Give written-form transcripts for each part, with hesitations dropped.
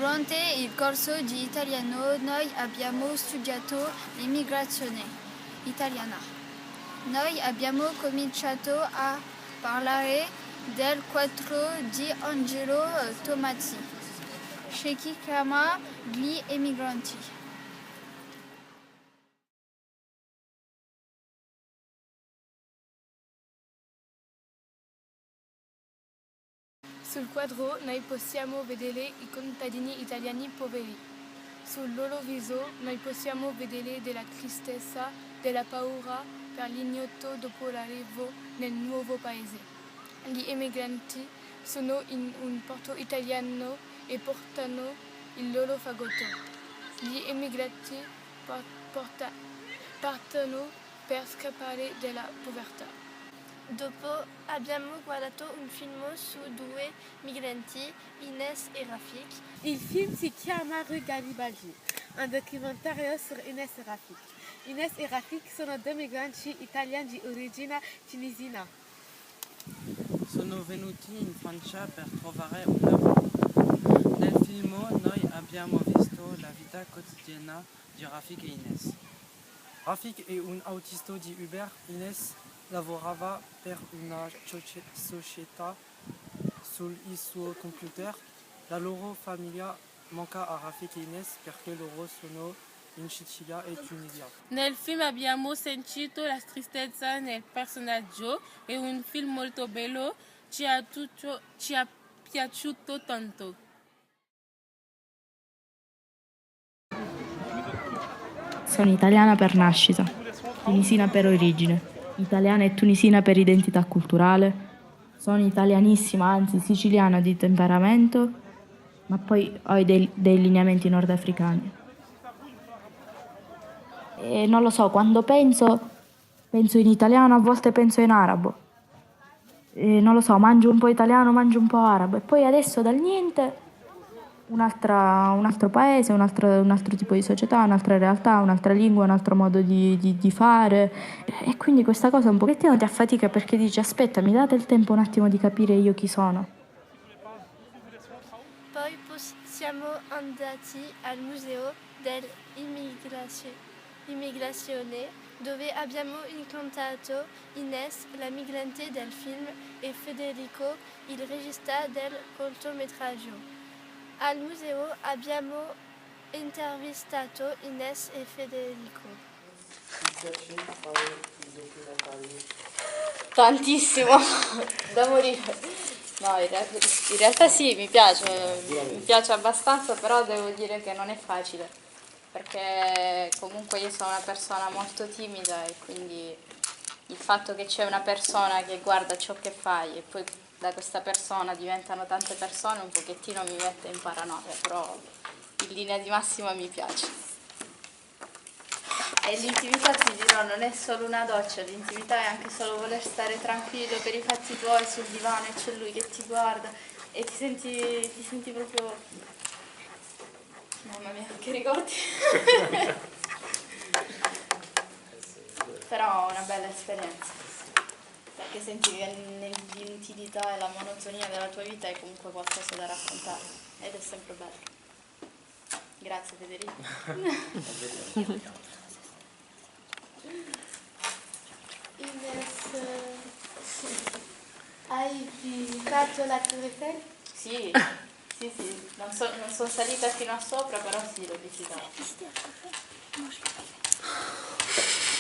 Durante il corso di italiano noi abbiamo studiato l'immigrazione italiana. Noi abbiamo cominciato a parlare del quadro di Angelo Tomazzi, che si chiama Gli emigranti. Sul quadro noi possiamo vedere i contadini italiani poveri. Sul loro viso noi possiamo vedere della tristezza, della paura per l'ignoto dopo l'arrivo nel nuovo paese. Gli emigranti sono in un porto italiano e portano il loro fagotto. Gli emigrati partono per scappare dalla povertà. Dopo abbiamo guardato un film su due migranti, Ines e Rafik. Il film si chiama Rue Garibaldi, un documentario su Ines e Rafik. Ines e Rafik sono due migranti italiani di origine tunisina. Sono venuti in Francia per trovare un lavoro. Nel film noi abbiamo visto la vita quotidiana di Rafik e Ines. Rafik è un autista di Uber. Ines lavorava per una società sul suo computer. La loro famiglia manca a Rafik e Ines perché loro sono in Sicilia e Tunisia. Nel film abbiamo sentito la tristezza nel personaggio, è un film molto bello, ci è piaciuto tanto. Sono italiana per nascita, tunisina per origine, italiana e tunisina per identità culturale. Sono italianissima, anzi siciliana di temperamento, ma poi ho dei lineamenti nordafricani. E non lo so, quando penso in italiano, a volte penso in arabo. E non lo so, mangio un po' italiano, mangio un po' arabo. E poi adesso dal niente un altro paese, un altro tipo di società, un'altra realtà, un'altra lingua, un altro modo di fare. E quindi questa cosa un pochettino ti affatica perché dici aspetta, mi date il tempo un attimo di capire io chi sono. Poi siamo andati al museo dell'immigrazione dove abbiamo incontrato Ines, la migrante del film, e Federico, il regista del cortometraggio. Al museo abbiamo intervistato Ines e Federico. Ti piace fare i documentari? Tantissimo, da morire. No, in realtà sì, mi piace abbastanza, però devo dire che non è facile, perché comunque io sono una persona molto timida e quindi il fatto che c'è una persona che guarda ciò che fai e poi da questa persona diventano tante persone un pochettino mi mette in paranoia, però in linea di massima mi piace. E l'intimità, ti dirò, non è solo una doccia, l'intimità è anche solo voler stare tranquillo per i fatti tuoi sul divano e c'è lui che ti guarda e ti senti proprio... Mamma mia, che ricordi! Però è una bella esperienza, perché senti che nell'inutilità e la monotonia della tua vita hai comunque qualcosa da raccontare ed è sempre bello. Grazie Federico. Ines, hai visitato la Tour Eiffel? Sì, non sono salita fino a sopra, però sì, l'ho visitata.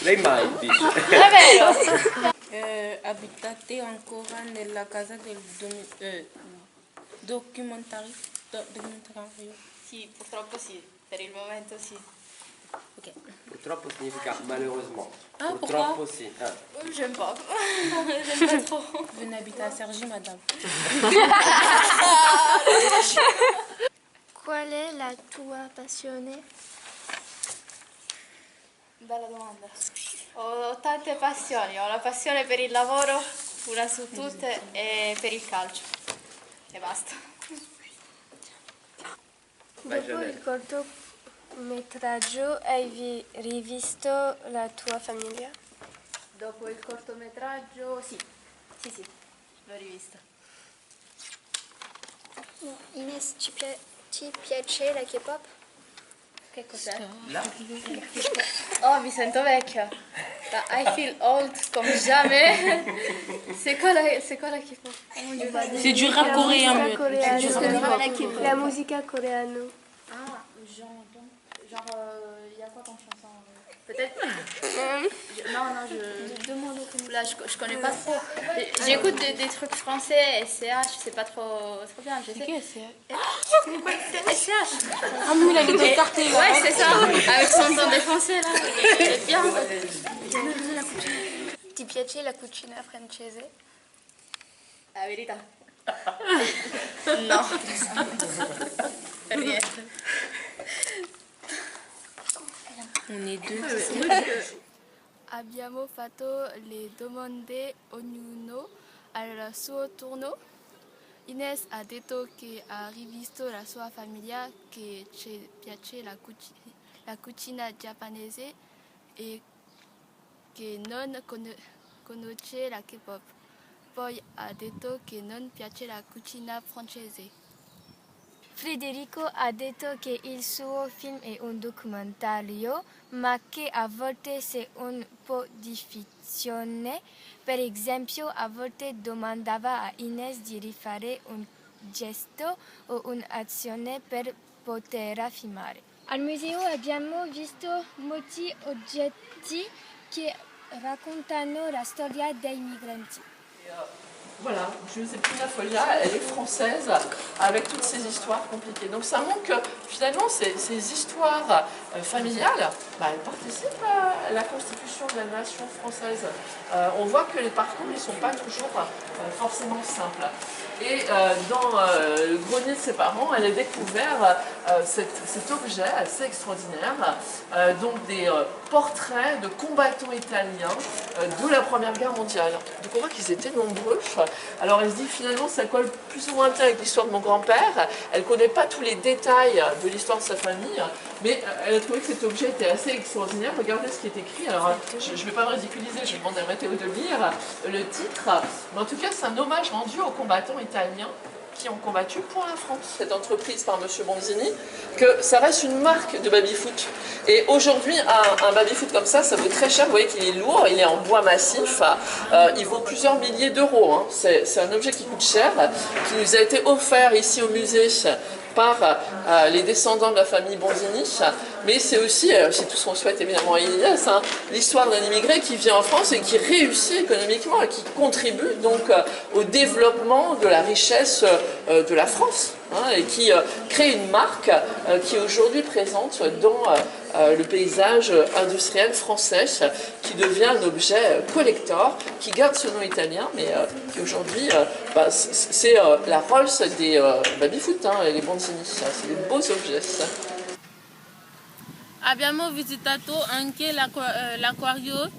Lei mai dice? È vero! Abitate ancora nella casa del documentario? Sì, purtroppo sì, per il momento sì. Ok. Purtroppo significa malheureusement. Ah, Purtroppo pourquoi? sì. J'aime pas. J'aime pas trop. Vous n'habitez à Cergy, madame. Qual è la tua passione? Bella domanda. Ho tante passioni, ho la passione per il lavoro, una su tutte, e per il calcio. E basta. Dopo il cortometraggio hai rivisto la tua famiglia? Dopo il cortometraggio, sì, l'ho rivista. Ines, Ti piace la K-pop? Che cos'è? Oh, mi sento vecchia. I feel old comme jamais. C'est quoi la K-pop? C'est du rap coréen. La musica coreano. Ah, genre, il y a quoi comme chanson? Peut-être. Là, je connais pas trop. J'écoute des trucs français, SCH, c'est pas trop bien. Je sais. C'est qui SCH? SCH. Ah, mais il a les deux cartés là. Ouais, c'est ça. Avec son ton défoncé là. C'est bien. Ti piace la cucina francese? La verità. No. Per niente. On est deux. Abbiamo fatto le domande ognuno al suo turno. Ines ha detto che ha rivisto la sua famiglia, che ci piace la cucina giapponese e che non conosce la K-pop. Poi ha detto che non piace la cucina francese. Federico ha detto che il suo film è un documentario, ma che a volte c'è un po' di fizione. Per esempio, a volte domandava a Ines di rifare un gesto o un'azione per poterla filmare. Al museo abbiamo visto molti oggetti che raccontano la storia dei migranti. Voilà, Giuseppina Foglia, elle est française avec toutes ces histoires compliquées. Donc ça montre que finalement ces histoires familiales, elles participent à la constitution de la nation française. On voit que les parcours ne sont pas toujours forcément simples. Et dans le grenier de ses parents, elle a découvert cet objet assez extraordinaire, donc des portraits de combattants italiens de la Première Guerre mondiale. Donc on voit qu'ils étaient nombreux. Alors elle se dit finalement ça colle plus ou moins bien avec l'histoire de mon grand-père. Elle ne connaît pas tous les détails de l'histoire de sa famille, mais elle a trouvé que cet objet était assez extraordinaire. Regardez ce qui est écrit. Alors je ne vais pas me ridiculiser, je vais demander à Mathéo de lire le titre. Mais en tout cas c'est un hommage rendu aux combattants italiens qui ont combattu pour la France. Cette entreprise par M. Bonzini, que ça reste une marque de baby-foot. Et aujourd'hui, un baby-foot comme ça vaut très cher. Vous voyez qu'il est lourd, il est en bois massif, il vaut plusieurs milliers d'euros. Hein. C'est un objet qui coûte cher, qui nous a été offert ici au musée par les descendants de la famille Bonzini, mais c'est aussi, c'est tout ce qu'on souhaite évidemment à Ilias, hein, l'histoire d'un immigré qui vient en France et qui réussit économiquement et qui contribue donc au développement de la richesse de la France, hein, et qui crée une marque qui est aujourd'hui présente dans le paysage industriel français, qui devient un objet collector, qui garde ce nom italien, mais qui aujourd'hui, c'est la Rolls des baby-foot, hein, les Bonzini, c'est des beaux objets. Abbiamo visitato anche l'acquario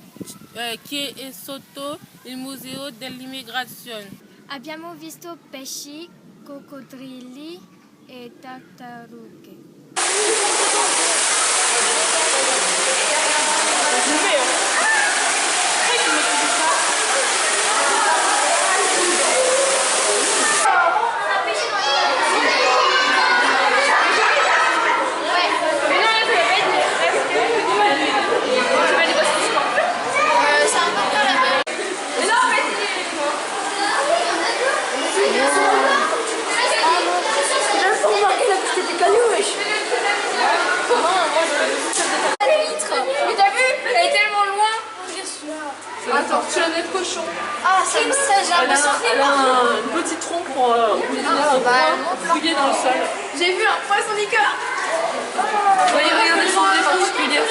che è sotto il museo dell'immigrazione. Abbiamo visto pesci, coccodrilli e tartarughe. Attends, tu as des cochons. Ah, c'est ça, j'ai l'impression Elle a un petit tronc pour fouiller dans le sol. J'ai vu un poisson liqueur. Voyez, regardez son nez particulier.